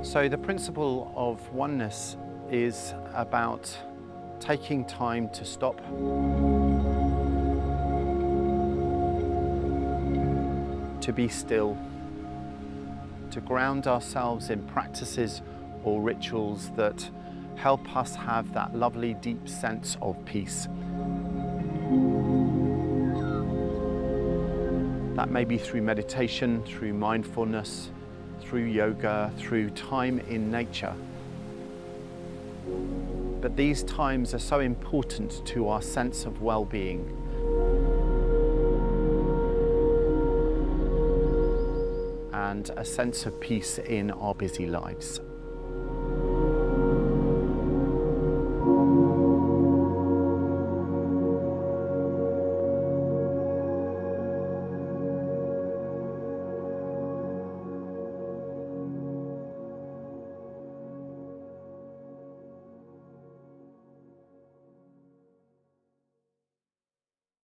So the principle of oneness is about taking time to stop, to be still, to ground ourselves in practices or rituals that help us have that lovely deep sense of peace. That may be through meditation, through mindfulness, through yoga, through time in nature. But these times are so important to our sense of well-being. And a sense of peace in our busy lives.